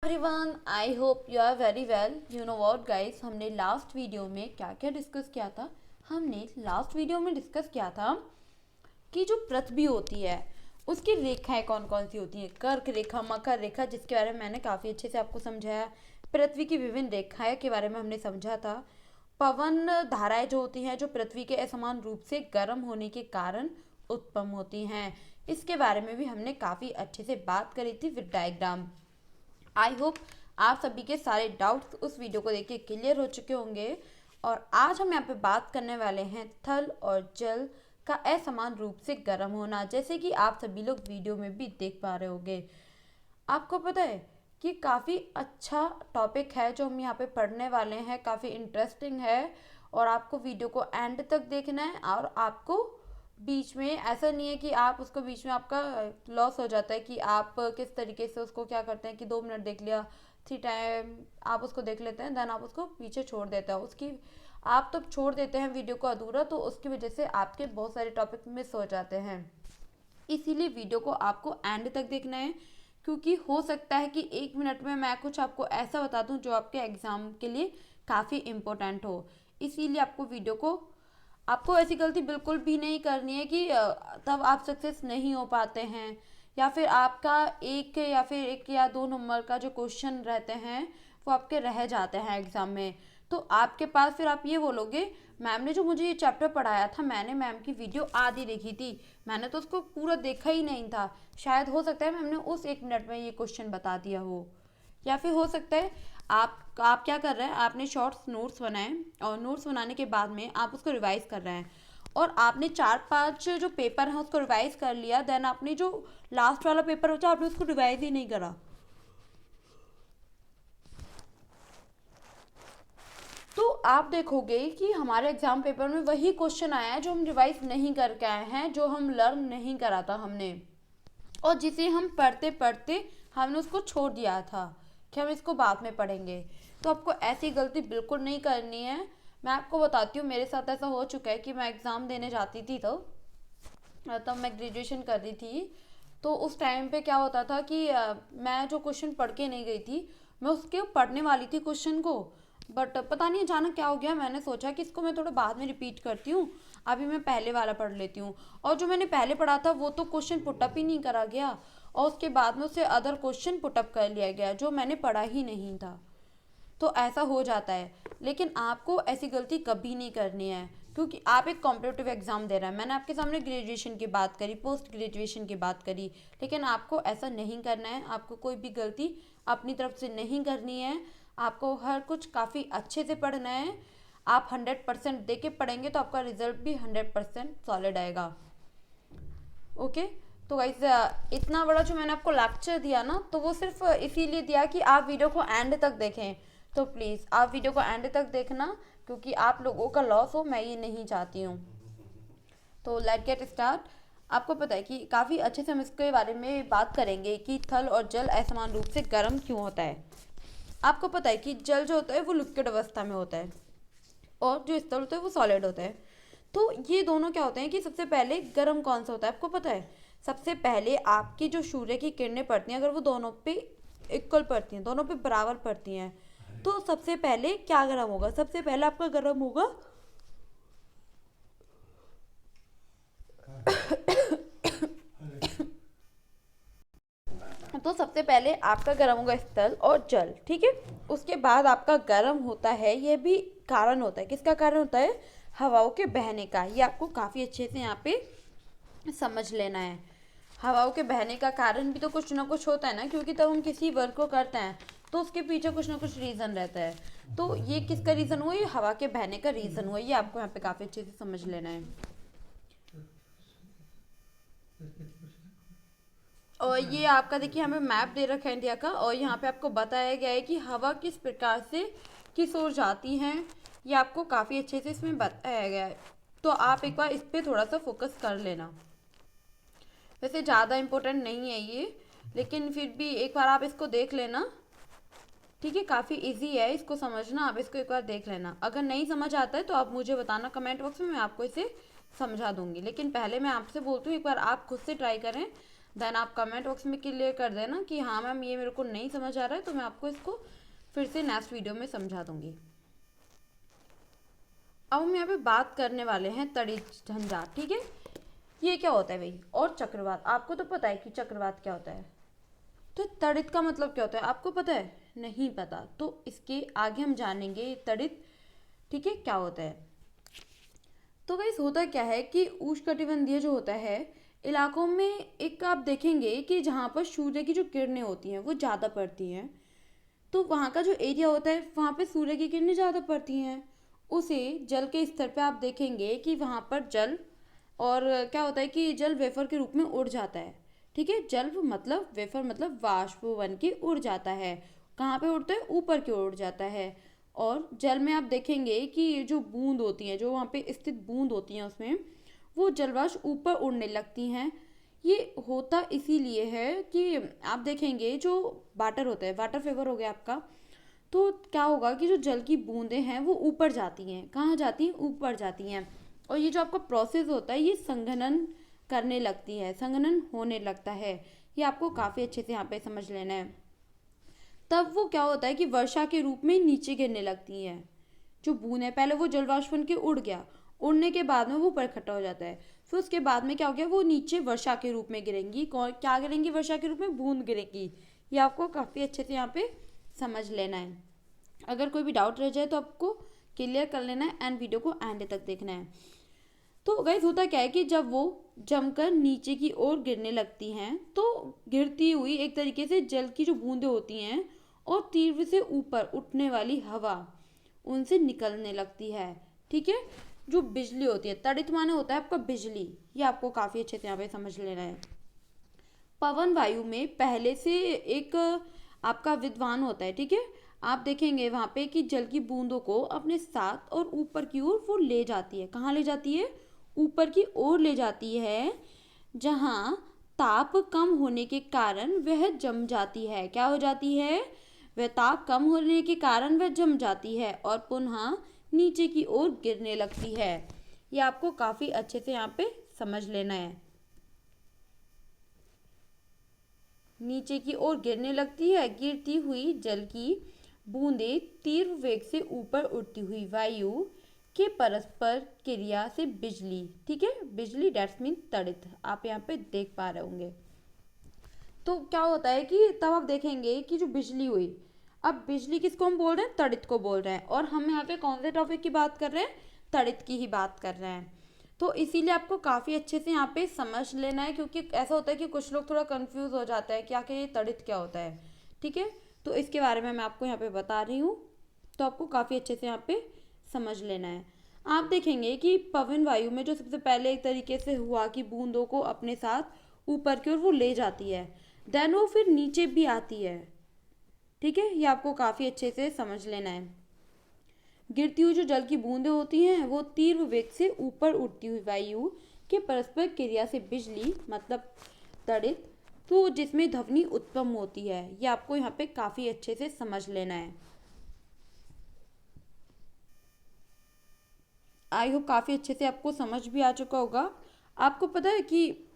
Everyone, I hope you are very well. You know what guys, हमने last video में क्या क्या discuss किया था। हमने लास्ट वीडियो में डिस्कस किया था कि जो पृथ्वी होती है उसकी रेखाएं कौन कौन सी होती हैं। कर्क रेखा, मकर रेखा, जिसके बारे में मैंने काफ़ी अच्छे से आपको समझाया। पृथ्वी की विभिन्न रेखाएं के बारे में हमने समझा था। पवन धाराएं जो होती हैं, जो पृथ्वी के असमान रूप से गर्म होने के कारण उत्पन्न होती हैं, इसके बारे में भी हमने काफ़ी अच्छे से बात करी थी विद डायग्राम। आई होप आप सभी के सारे डाउट्स उस वीडियो को देख के क्लियर हो चुके होंगे। और आज हम यहाँ पे बात करने वाले हैं थल और जल का असमान रूप से गर्म होना, जैसे कि आप सभी लोग वीडियो में भी देख पा रहे होंगे। आपको पता है कि काफ़ी अच्छा टॉपिक है जो हम यहाँ पे पढ़ने वाले हैं, काफ़ी इंटरेस्टिंग है। और आपको वीडियो को एंड तक देखना है, और आपको बीच में ऐसा नहीं है कि आप उसको बीच में आपका लॉस हो जाता है कि आप किस तरीके से उसको क्या करते हैं कि 2 मिनट देख लिया, 3 टाइम आप उसको देख लेते हैं, देन आप उसको पीछे छोड़ देते हैं। उसकी आप तो छोड़ देते हैं वीडियो को अधूरा, तो उसकी वजह से आपके बहुत सारे टॉपिक मिस हो जाते हैं। इसीलिए वीडियो को आपको एंड तक देखना है, क्योंकि हो सकता है कि 1 मिनट में मैं कुछ आपको ऐसा बता दूं जो आपके एग्ज़ाम के लिए काफ़ी इम्पोर्टेंट हो। इसीलिए आपको ऐसी गलती बिल्कुल भी नहीं करनी है कि तब आप सक्सेस नहीं हो पाते हैं, या फिर आपका एक या 2 नंबर का जो क्वेश्चन रहते हैं वो आपके रह जाते हैं एग्ज़ाम में। तो आपके पास फिर आप ये बोलोगे, मैम ने जो मुझे ये चैप्टर पढ़ाया था, मैंने मैम की वीडियो आधी देखी थी, मैंने तो उसको पूरा देखा ही नहीं था। शायद हो सकता है मैम ने उस 1 मिनट में ये क्वेश्चन बता दिया हो, या फिर हो सकता है आप क्या कर रहे हैं, आपने शॉर्ट्स नोट्स बनाए और नोट्स बनाने के बाद में आप उसको रिवाइज कर रहे हैं, और आपने 4-5 जो पेपर हैं उसको रिवाइज कर लिया, देन आपने जो लास्ट वाला पेपर होता है आपने उसको रिवाइज ही नहीं करा। तो आप देखोगे कि हमारे एग्जाम पेपर में वही क्वेश्चन आया है जो हम रिवाइज नहीं करके आए हैं, जो हम लर्न नहीं करा था हमने, और जिसे हम पढ़ते पढ़ते हमने उसको छोड़ दिया था कि हम इसको बाद में पढ़ेंगे। तो आपको ऐसी गलती बिल्कुल नहीं करनी है। मैं आपको बताती हूँ, मेरे साथ ऐसा हो चुका है कि मैं एग्ज़ाम देने जाती थी, तो तब मैं ग्रेजुएशन कर रही थी। तो उस टाइम पे क्या होता था कि मैं जो क्वेश्चन पढ़ के नहीं गई थी, मैं उसके पढ़ने वाली थी क्वेश्चन को, बट पता नहीं अचानक क्या हो गया, मैंने सोचा कि इसको मैं थोड़ा बाद में रिपीट करती हूँ, अभी मैं पहले वाला पढ़ लेती हूँ। और जो मैंने पहले पढ़ा था वो तो क्वेश्चन पुटअप ही नहीं करा गया, और उसके बाद में उससे अदर क्वेश्चन पुटअप कर लिया गया जो मैंने पढ़ा ही नहीं था। तो ऐसा हो जाता है, लेकिन आपको ऐसी गलती कभी नहीं करनी है, क्योंकि आप एक कॉम्पिटिटिव एग्ज़ाम दे रहे हैं। मैंने आपके सामने ग्रेजुएशन की बात करी, पोस्ट ग्रेजुएशन की बात करी, लेकिन आपको ऐसा नहीं करना है। आपको कोई भी गलती अपनी तरफ से नहीं करनी है। आपको हर कुछ काफ़ी अच्छे से पढ़ना है। आप 100% दे के पढ़ेंगे तो आपका रिजल्ट भी 100% सॉलिड आएगा। ओके। तो गाइस, इतना बड़ा जो मैंने आपको लेक्चर दिया ना, तो वो सिर्फ इसीलिए दिया कि आप वीडियो को एंड तक देखें। तो प्लीज़ आप वीडियो को एंड तक देखना, क्योंकि आप लोगों का लॉस हो, मैं ये नहीं चाहती हूँ। तो लेट गेट स्टार्ट। आपको पता है कि काफ़ी अच्छे से हम इसके बारे में बात करेंगे कि थल और जल असमान रूप से गर्म क्यों होता है। आपको पता है कि जल जो होता है वो लिक्विड अवस्था में होता है, और जो स्थल होता है वो सॉलिड होता है। तो ये दोनों क्या होते हैं कि सबसे पहले गर्म कौन सा होता है, आपको पता है? सबसे पहले आपकी जो सूर्य की किरणें पड़ती हैं, अगर वो दोनों पे इक्वल पड़ती हैं, दोनों पे बराबर पड़ती हैं, तो सबसे पहले क्या गर्म होगा? सबसे पहले आपका गर्म होगा तो सबसे पहले आपका गर्म होगा स्थल और जल, ठीक है। उसके बाद आपका गर्म होता है, ये भी कारण होता है, किसका कारण होता है? हवाओं के बहने का। ये आपको काफ़ी अच्छे से यहाँ पे समझ लेना है। हवाओं के बहने का कारण भी तो कुछ ना कुछ होता है ना, क्योंकि तब हम किसी वर्क को करते हैं तो उसके पीछे कुछ ना कुछ रीज़न रहता है। तो ये किसका रीज़न हुआ? ये हवा के बहने का रीज़न हुआ। ये आपको यहाँ पे काफ़ी अच्छे से समझ लेना है। और ये आपका देखिए हमें मैप दे रखा है इंडिया का, और यहाँ पे आपको बताया गया है कि हवा किस प्रकार से किस ओर जाती हैं। ये आपको काफ़ी अच्छे से इसमें बताया गया है, तो आप एक बार इस पर थोड़ा सा फोकस कर लेना। वैसे ज़्यादा इम्पोर्टेंट नहीं है ये, लेकिन फिर भी एक बार आप इसको देख लेना, ठीक है। काफ़ी इजी है इसको समझना, आप इसको एक बार देख लेना। अगर नहीं समझ आता है तो आप मुझे बताना कमेंट बॉक्स में, मैं आपको इसे समझा दूंगी। लेकिन पहले मैं आपसे बोलती हूँ एक बार आप खुद से ट्राई करें, देन आप कमेंट बॉक्स में क्लियर कर देना कि हाँ मैम ये मेरे को नहीं समझ आ रहा है, तो मैं आपको इसको फिर से नेक्स्ट वीडियो में समझा दूंगी। अब हम यहाँ पे बात करने वाले हैं तड़ित झंझार, ठीक है। ये क्या होता है भाई, और चक्रवात, आपको तो पता है कि चक्रवात क्या होता है, तो तड़ित का मतलब क्या होता है आपको पता है? नहीं पता, तो इसके आगे हम जानेंगे तड़ित, ठीक है, क्या होता है। तो गाइस होता क्या है कि उष्णकटिबंधीय जो होता है इलाकों में, एक आप देखेंगे कि जहाँ पर सूर्य की जो किरणें होती हैं वो ज़्यादा पड़ती हैं, तो वहाँ का जो एरिया होता है वहाँ पे सूर्य की किरणें ज़्यादा पड़ती हैं, उसे जल के स्तर पे आप देखेंगे कि वहाँ पर जल, और क्या होता है कि जल वेफर के रूप में उड़ जाता है, ठीक है। जल मतलब वेफर मतलब वाष्प बन के उड़ जाता है। कहाँ पे उड़ता है? ऊपर की ओर उड़ जाता है। और जल में आप देखेंगे कि जो बूंद होती हैं, जो वहाँ पे स्थित बूंद होती हैं उसमें, वो जलवाष्प ऊपर उड़ने लगती हैं। ये होता इसीलिए है कि आप देखेंगे जो वाटर होता है, वाटर फेवर हो गया आपका, तो क्या होगा कि जो जल की बूंदें हैं वो ऊपर जाती हैं। कहाँ जाती हैं? ऊपर जाती हैं। और ये जो आपका प्रोसेस होता है ये संघनन करने लगती है, संघनन होने लगता है। ये आपको काफ़ी अच्छे से यहाँ पे समझ लेना है। तब वो क्या होता है कि वर्षा के रूप में नीचे गिरने लगती हैं। जो बूंद है, पहले वो जलवाष्प बन के उड़ गया, उड़ने के बाद में वो ऊपर इकट्ठा हो जाता है, फिर उसके बाद में क्या हो गया, वो नीचे वर्षा के रूप में गिरेंगी। कौन क्या गिरेंगी? वर्षा के रूप में बूंद गिरेगी। ये आपको काफ़ी अच्छे से यहाँ पे समझ लेना है। अगर कोई भी डाउट रह जाए तो आपको क्लियर कर लेना है एंड वीडियो को एंड तक देखना है। तो गाइस होता क्या है कि जब वो जमकर नीचे की ओर गिरने लगती हैं, तो गिरती हुई एक तरीके से जल की जो बूंदें होती हैं और तीव्र से ऊपर उठने वाली हवा उनसे निकलने लगती है, ठीक है। जो बिजली होती है, तड़ित माने होता है आपका बिजली, ये आपको काफ़ी अच्छे से यहाँ पे समझ लेना है। पवन वायु में पहले से एक आपका विद्वान होता है, ठीक है। आप देखेंगे वहाँ पे कि जल की बूंदों को अपने साथ और ऊपर की ओर वो ले जाती है। कहाँ ले जाती है? ऊपर की ओर ले जाती है, जहाँ ताप कम होने के कारण वह जम जाती है। क्या हो जाती है? वह ताप कम होने के कारण वह जम जाती है और पुनः नीचे की ओर गिरने लगती है। ये आपको काफ़ी अच्छे से यहाँ पे समझ लेना है। नीचे की ओर गिरने लगती है, गिरती हुई जल की बूंदें तीव्र वेग से ऊपर उड़ती हुई वायु के परस्पर क्रिया से बिजली, ठीक है, बिजली डेट्स मीन तड़ित, आप यहाँ पे देख पा रहे होंगे। तो क्या होता है कि तब आप देखेंगे कि जो बिजली हुई, अब बिजली किसको हम बोल रहे हैं? तड़ित को बोल रहे हैं। और हम यहाँ पे कौन से टॉपिक की बात कर रहे हैं? तड़ित की ही बात कर रहे हैं। तो इसीलिए आपको काफ़ी अच्छे से यहाँ पे समझ लेना है, क्योंकि ऐसा होता है कि कुछ लोग थोड़ा कंफ्यूज हो जाता है कि आखिर ये तड़ित क्या होता है, ठीक है। तो इसके बारे में मैं आपको यहाँ पे बता रही हूँ, तो आपको काफ़ी अच्छे से यहाँ पे समझ लेना है। आप देखेंगे कि पवन वायु में जो सबसे पहले एक तरीके से हुआ कि बूंदों को अपने साथ ऊपर की ओर वो ले जाती है, देन वो फिर नीचे भी आती है, ठीक है। ये आपको काफ़ी अच्छे से समझ लेना है। गिरती हुई जो जल की बूंदें होती हैं वो तीव्र वेग से ऊपर उड़ती हुई वायु के परस्पर क्रिया से बिजली मतलब तड़ित, तो जिसमें ध्वनि उत्पन्न होती है। ये आपको यहाँ पे काफ़ी अच्छे से समझ लेना है। आई होप काफ़ी अच्छे से आपको समझ भी आ चुका होगा। आपको पता है कि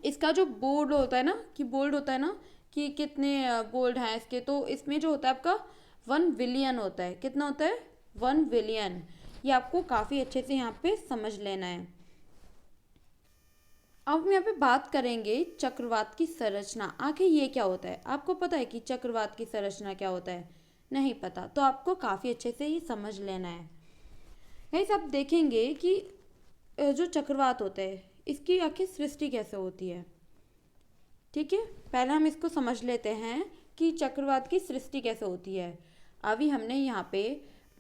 इसका जो बोर्ड होता है ना, कि बोल्ड होता है ना, कि कितने बोल्ड हैं इसके, तो इसमें जो होता है आपका 1 बिलियन होता है। कितना होता है? 1 बिलियन। ये आपको काफ़ी अच्छे से यहाँ पे समझ लेना है। अब हम यहाँ पे बात करेंगे चक्रवात की संरचना। आखिर ये क्या होता है? आपको पता है कि चक्रवात की संरचना क्या होता है? नहीं पता, तो आपको काफ़ी अच्छे से ये समझ लेना है। गाइस आप देखेंगे कि जो चक्रवात होता है इसकी आखिर सृष्टि कैसे होती है, ठीक है। पहले हम इसको समझ लेते हैं कि चक्रवात की सृष्टि कैसे होती है। अभी हमने यहाँ पे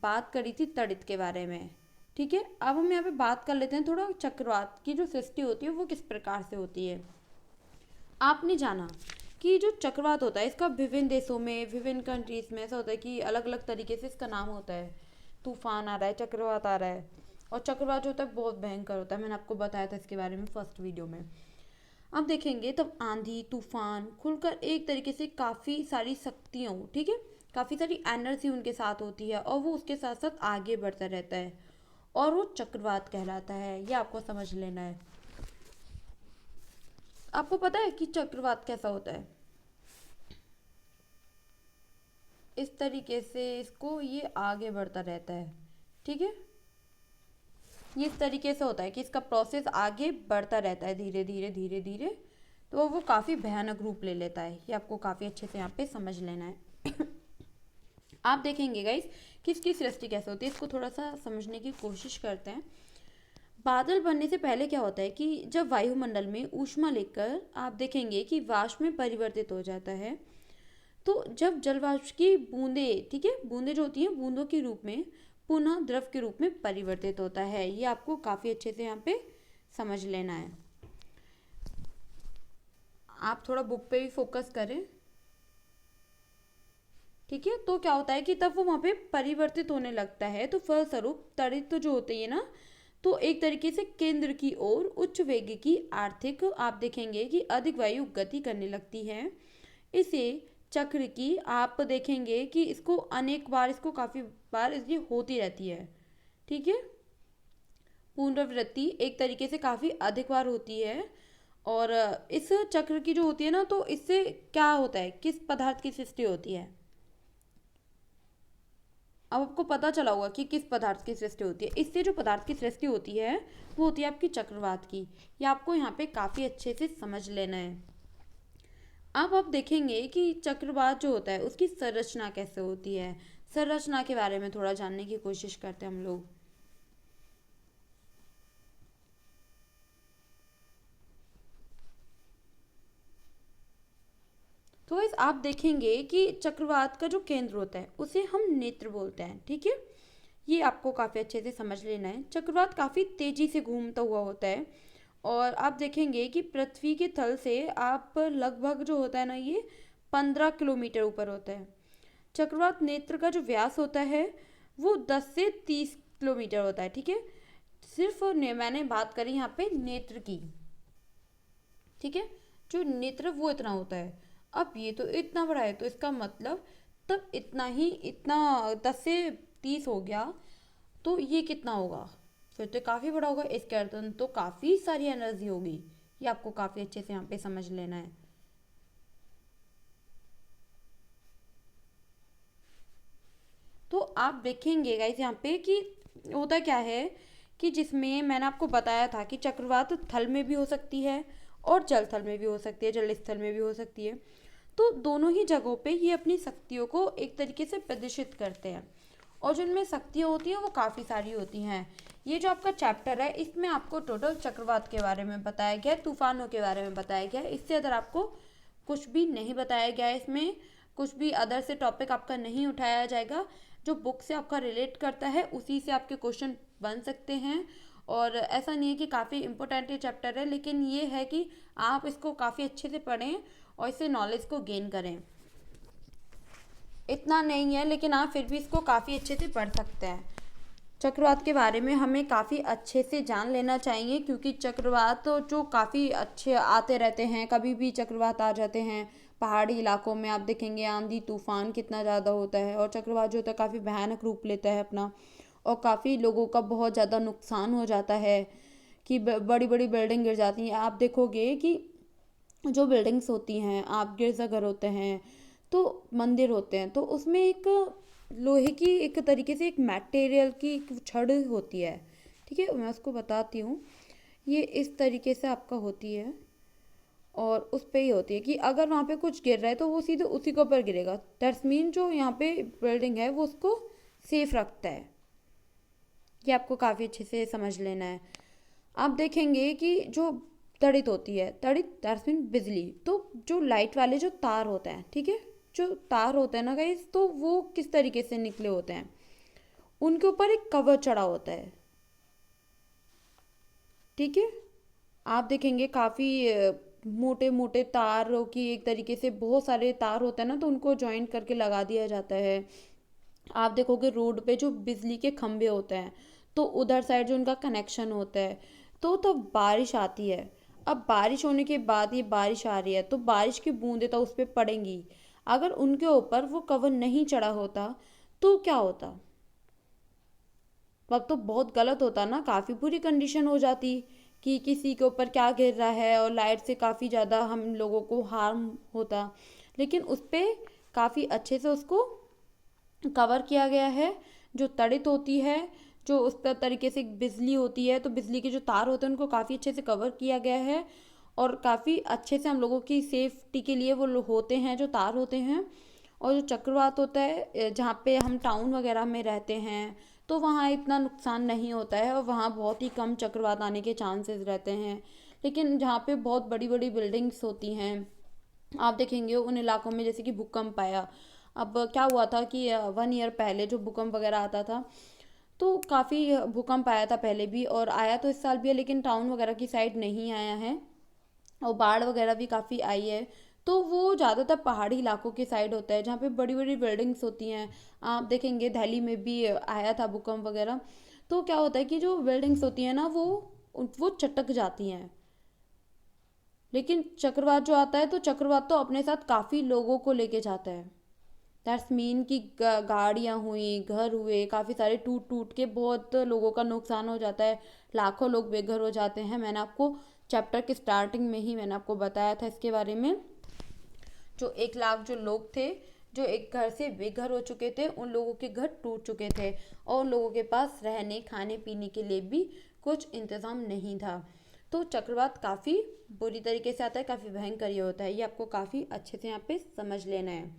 बात करी थी तड़ित के बारे में, ठीक है। अब हम यहाँ पे बात कर लेते हैं थोड़ा चक्रवात की जो सृष्टि होती है वो किस प्रकार से होती है। आपने जाना कि जो चक्रवात होता है इसका विभिन्न देशों में, विभिन्न कंट्रीज में ऐसा होता है कि अलग अलग तरीके से इसका नाम होता है। तूफान आ रहा है, चक्रवात आ रहा है, और चक्रवात जो होता है बहुत भयंकर होता है। मैंने आपको बताया था इसके बारे में फर्स्ट वीडियो में। अब देखेंगे तब आंधी तूफान खुलकर एक तरीके से काफ़ी सारी शक्तियों, ठीक है, काफ़ी सारी एनर्जी उनके साथ होती है और वो उसके साथ साथ आगे बढ़ता रहता है और वो चक्रवात कहलाता है। ये आपको समझ लेना है। आपको पता है कि चक्रवात कैसा होता है? इस तरीके से इसको ये आगे बढ़ता रहता है, ठीक है। ये इस तरीके से होता है कि इसका प्रोसेस आगे बढ़ता रहता है धीरे धीरे धीरे धीरे, तो वो काफ़ी भयानक रूप ले लेता है। ये आपको काफ़ी अच्छे से यहाँ पे समझ लेना है। आप देखेंगे गाइस कि इसकी सृष्टि कैसे होती है, इसको थोड़ा सा समझने की कोशिश करते हैं। बादल बनने से पहले क्या होता है कि जब वायुमंडल में ऊष्मा लेकर आप देखेंगे कि वाष्प में परिवर्तित हो जाता है, तो जब जलवाष्प की बूंदे, ठीक है, बूंदे जो होती हैं बूंदों के रूप में पुनः द्रव के रूप में परिवर्तित होता है। ये आपको काफ़ी अच्छे से यहाँ पे समझ लेना है। आप थोड़ा बुक पे भी फोकस करें, ठीक है। तो क्या होता है कि तब वो वहाँ पे परिवर्तित होने लगता है, तो फलस्वरूप तड़ित जो होते हैं ना, तो एक तरीके से केंद्र की ओर उच्च वेग की आर्थिक आप देखेंगे कि अधिक वायु गति करने लगती है। इसे चक्र की आप देखेंगे कि इसको अनेक बार, इसको काफ़ी बार इसकी होती रहती है, ठीक है। पुनरावृत्ति एक तरीके से काफ़ी अधिक बार होती है। और इस चक्र की जो होती है ना, तो इससे क्या होता है, किस पदार्थ की सृष्टि होती है? अब आपको पता चला होगा कि किस पदार्थ की सृष्टि होती है। इससे जो पदार्थ की सृष्टि होती है वो होती है आपकी चक्रवात की। ये आपको यहाँ पे काफ़ी अच्छे से समझ लेना है। अब आप देखेंगे कि चक्रवात जो होता है उसकी संरचना कैसे होती है। संरचना के बारे में थोड़ा जानने की कोशिश करते हैं हम लोग। तो इस आप देखेंगे कि चक्रवात का जो केंद्र होता है उसे हम नेत्र बोलते हैं, ठीक है। ये आपको काफ़ी अच्छे से समझ लेना है। चक्रवात काफ़ी तेज़ी से घूमता हुआ होता है और आप देखेंगे कि पृथ्वी के तल से आप लगभग जो होता है ना, ये 15 किलोमीटर ऊपर होता है। चक्रवात नेत्र का जो व्यास होता है वो 10 से 30 किलोमीटर होता है, ठीक है। सिर्फ मैंने बात करी यहाँ पे नेत्र की, ठीक है। जो नेत्र वो इतना होता है। अब ये तो इतना बड़ा है, तो इसका मतलब तब इतना ही, इतना 10 से 30 हो गया, तो ये कितना होगा, फिर तो काफ़ी बड़ा होगा। इसके अर्थ तो काफ़ी सारी एनर्जी होगी। ये आपको काफ़ी अच्छे से यहाँ पे समझ लेना है। तो आप देखेंगे गाइस यहाँ पे कि होता क्या है कि जिसमें मैंने आपको बताया था कि चक्रवात थल में भी हो सकती है और जल थल में भी हो सकती है, जल स्थल में भी हो सकती है। तो दोनों ही जगहों पे ये अपनी शक्तियों को एक तरीके से प्रदर्शित करते हैं और जो इनमें शक्तियाँ होती हैं वो काफ़ी सारी होती हैं। ये जो आपका चैप्टर है इसमें आपको टोटल चक्रवात के बारे में बताया गया है, तूफानों के बारे में बताया गया है। इससे अदर आपको कुछ भी नहीं बताया गया है। इसमें कुछ भी अदर से टॉपिक आपका नहीं उठाया जाएगा। जो बुक से आपका रिलेट करता है उसी से आपके क्वेश्चन बन सकते हैं। और ऐसा नहीं है कि काफ़ी इंपॉर्टेंट ये चैप्टर है, लेकिन ये है कि आप इसको काफ़ी अच्छे से पढ़ें और इससे नॉलेज को गेन करें। इतना नहीं है लेकिन आप फिर भी इसको काफ़ी अच्छे से पढ़ सकते हैं। चक्रवात के बारे में हमें काफ़ी अच्छे से जान लेना चाहिए, क्योंकि चक्रवात तो जो काफ़ी अच्छे आते रहते हैं, कभी भी चक्रवात आ जाते हैं। पहाड़ी इलाकों में आप देखेंगे आंधी तूफान कितना ज़्यादा होता है और चक्रवात जो होता है काफ़ी भयानक रूप लेता है अपना, और काफ़ी लोगों का बहुत ज़्यादा नुकसान हो जाता है कि बड़ी बड़ी बिल्डिंग गिर जाती हैं। आप देखोगे कि जो बिल्डिंग्स होती हैं, आप गिरजाघर होते हैं, तो मंदिर होते हैं, तो उसमें एक लोहे की एक तरीके से एक मटेरियल की एक छड़ होती है, ठीक है। मैं उसको बताती हूँ। ये इस तरीके से आपका होती है और उस पे ही होती है कि अगर वहाँ पे कुछ गिर रहा है तो वो सीधे उसी के ऊपर गिरेगा। दैट्स मीन जो यहाँ पे बिल्डिंग है वो उसको सेफ रखता है। ये आपको काफ़ी अच्छे से समझ लेना है। आप देखेंगे कि जो तड़ित होती है, तड़ित दैट्स मीन बिजली, तो जो लाइट वाले जो तार होते हैं, ठीक है, जो तार होते हैं ना गाइस, तो वो किस तरीके से निकले होते हैं, उनके ऊपर एक कवर चढ़ा होता है, ठीक है। आप देखेंगे काफ़ी मोटे मोटे तारों की एक तरीके से बहुत सारे तार होते हैं ना, तो उनको जॉइन करके लगा दिया जाता है। आप देखोगे रोड पे जो बिजली के खंभे होते हैं, तो उधर साइड जो उनका कनेक्शन होता है, तो तब बारिश आती है। अब बारिश होने के बाद ये बारिश आ रही है तो बारिश की बूंदें तो उस पर पड़ेंगी। अगर उनके ऊपर वो कवर नहीं चढ़ा होता तो क्या होता, तब तो बहुत गलत होता ना, काफ़ी बुरी कंडीशन हो जाती कि किसी के ऊपर क्या गिर रहा है और लाइट से काफ़ी ज़्यादा हम लोगों को हार्म होता, लेकिन उस पर काफ़ी अच्छे से उसको कवर किया गया है। जो तड़ित होती है, जो उस तरीके से बिजली होती है, तो बिजली के जो तार होते हैं उनको काफ़ी अच्छे से कवर किया गया है और काफ़ी अच्छे से हम लोगों की सेफ्टी के लिए वो होते हैं जो तार होते हैं। और जो चक्रवात होता है, जहाँ पे हम टाउन वगैरह में रहते हैं तो वहाँ इतना नुकसान नहीं होता है और वहाँ बहुत ही कम चक्रवात आने के चांसेस रहते हैं। लेकिन जहाँ पे बहुत बड़ी बड़ी बिल्डिंग्स होती हैं, आप देखेंगे उन इलाकों में, जैसे कि भूकंप आया। अब क्या हुआ था कि 1 ईयर पहले जो भूकंप वगैरह आता था, तो काफ़ी भूकंप आया था पहले भी और आया तो इस साल भी है, लेकिन टाउन वगैरह की साइड नहीं आया है। और बाढ़ वगैरह भी काफ़ी आई है। तो वो ज़्यादातर पहाड़ी इलाकों के साइड होता है, जहाँ पे बड़ी बड़ी बिल्डिंग्स होती हैं। आप देखेंगे दिल्ली में भी आया था भूकंप वगैरह। तो क्या होता है कि जो बिल्डिंग्स होती हैं ना, वो चटक जाती हैं। लेकिन चक्रवात जो आता है, तो चक्रवात तो अपने साथ काफ़ी लोगों को लेके जाता है। दैट्स मीन कि गाड़ियाँ हुई, घर हुए, काफ़ी सारे टूट टूट के बहुत लोगों का नुकसान हो जाता है। लाखों लोग बेघर हो जाते हैं। मैंने आपको चैप्टर के स्टार्टिंग में ही मैंने आपको बताया था इसके बारे में। जो 1 लाख जो लोग थे, जो एक घर से बेघर हो चुके थे, उन लोगों के घर टूट चुके थे और उन लोगों के पास रहने खाने पीने के लिए भी कुछ इंतज़ाम नहीं था। तो चक्रवात काफ़ी बुरी तरीके से आता है, काफ़ी भयंकर ये होता है। ये आपको काफ़ी अच्छे से यहाँ पे समझ लेना है।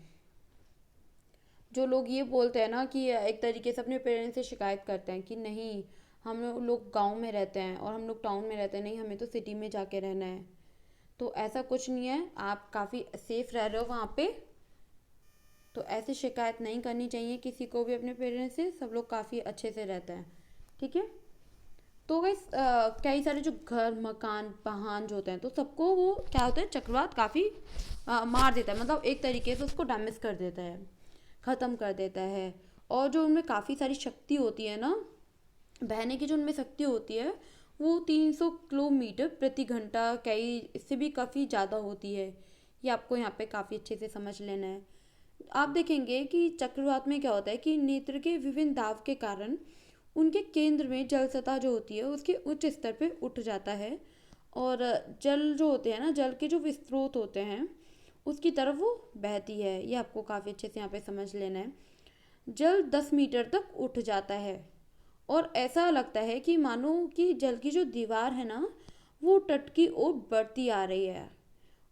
जो लोग ये बोलते हैं ना कि एक तरीके से अपने पेरेंट्स से शिकायत करते हैं कि नहीं, हम लोग गांव में रहते हैं और हम लोग टाउन में रहते हैं, नहीं हमें तो सिटी में जाके रहना है। तो ऐसा कुछ नहीं है, आप काफ़ी सेफ रह रहे हो वहाँ पे। तो ऐसी शिकायत नहीं करनी चाहिए किसी को भी अपने पेरेंट्स से। सब लोग काफ़ी अच्छे से रहते हैं, ठीक है। तो गाइस कई सारे जो घर मकान वाहन जो होते हैं, तो सबको वो क्या होता है, चक्रवात काफ़ी मार देता है। मतलब एक तरीके से उसको डैमेज कर देता है, ख़त्म कर देता है। और जो उनमें काफ़ी सारी शक्ति होती है ना, बहने की जो उनमें शक्ति होती है, वो 300 किलोमीटर प्रति घंटा, कई इससे भी काफ़ी ज़्यादा होती है। ये आपको यहाँ पे काफ़ी अच्छे से समझ लेना है। आप देखेंगे कि चक्रवात में क्या होता है कि नेत्र के विभिन्न दाब के कारण उनके केंद्र में जल सतह जो होती है उसके उच्च स्तर पे उठ जाता है और जल जो होते हैं ना, जल के जो स्रोत होते हैं उसकी तरफ वो बहती है। ये आपको काफ़ी अच्छे से यहाँ पे समझ लेना है। जल 10 मीटर तक उठ जाता है और ऐसा लगता है कि मानो कि जल की जो दीवार है ना, वो तट की ओर बढ़ती आ रही है।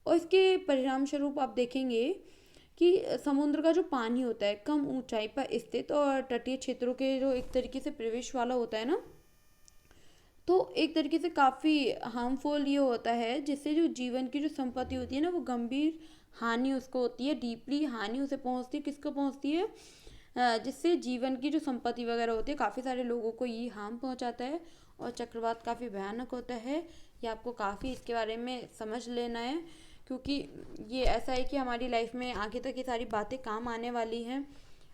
और इसके परिणाम स्वरूप आप देखेंगे कि समुद्र का जो पानी होता है कम ऊंचाई पर स्थित और तटीय क्षेत्रों के जो एक तरीके से प्रवेश वाला होता है ना, तो एक तरीके से काफ़ी हार्मफुल ये होता है, जिससे जो जीवन की जो संपत्ति होती है ना, वो गंभीर हानि उसको होती है, डीपली हानि उसे पहुंचती है। किसको पहुंचती है? जिससे जीवन की जो संपत्ति वगैरह होती है, काफ़ी सारे लोगों को ये हार्म पहुंचाता है। और चक्रवात काफ़ी भयानक होता है। ये आपको काफ़ी इसके बारे में समझ लेना है, क्योंकि ये ऐसा है कि हमारी लाइफ में आगे तक ये सारी बातें काम आने वाली हैं।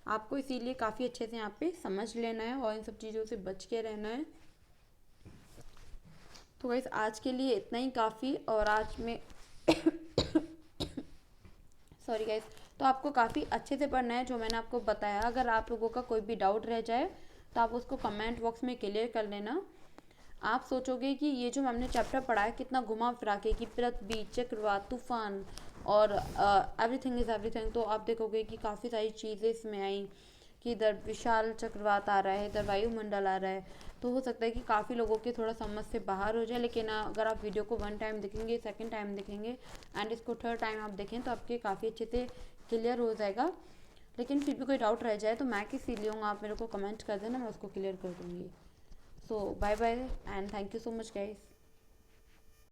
आपको इसीलिए काफ़ी अच्छे से यहाँ पे समझ लेना है और इन सब चीज़ों से बच के रहना है। तो गाइस आज के लिए इतना ही काफ़ी। और आज में सॉरी गाइस, तो आपको काफ़ी अच्छे से पढ़ना है जो मैंने आपको बताया। अगर आप लोगों का कोई भी डाउट रह जाए तो आप उसको कमेंट बॉक्स में क्लियर कर लेना। आप सोचोगे कि ये जो हमने चैप्टर पढ़ा है कितना घुमा फिरा के, कि पृथ्वी, चक्रवात, तूफान और एवरीथिंग इज़ एवरीथिंग, तो आप देखोगे कि काफ़ी सारी चीज़ें इसमें आई कि इधर विशाल चक्रवात आ रहा है, इधर वायुमंडल आ रहा है। तो हो सकता है कि काफ़ी लोगों के थोड़ा समझ से बाहर हो जाए, लेकिन अगर आप वीडियो को 1 टाइम देखेंगे, 2nd टाइम देखेंगे एंड इसको 3rd टाइम आप देखें तो आपके काफ़ी अच्छे से क्लियर हो जाएगा। लेकिन फिर भी कोई डाउट रह जाए तो मैं किसी लिए हूँ, आप मेरे को कमेंट कर देना, मैं उसको क्लियर कर दूँगी। So bye bye and thank you so much guys.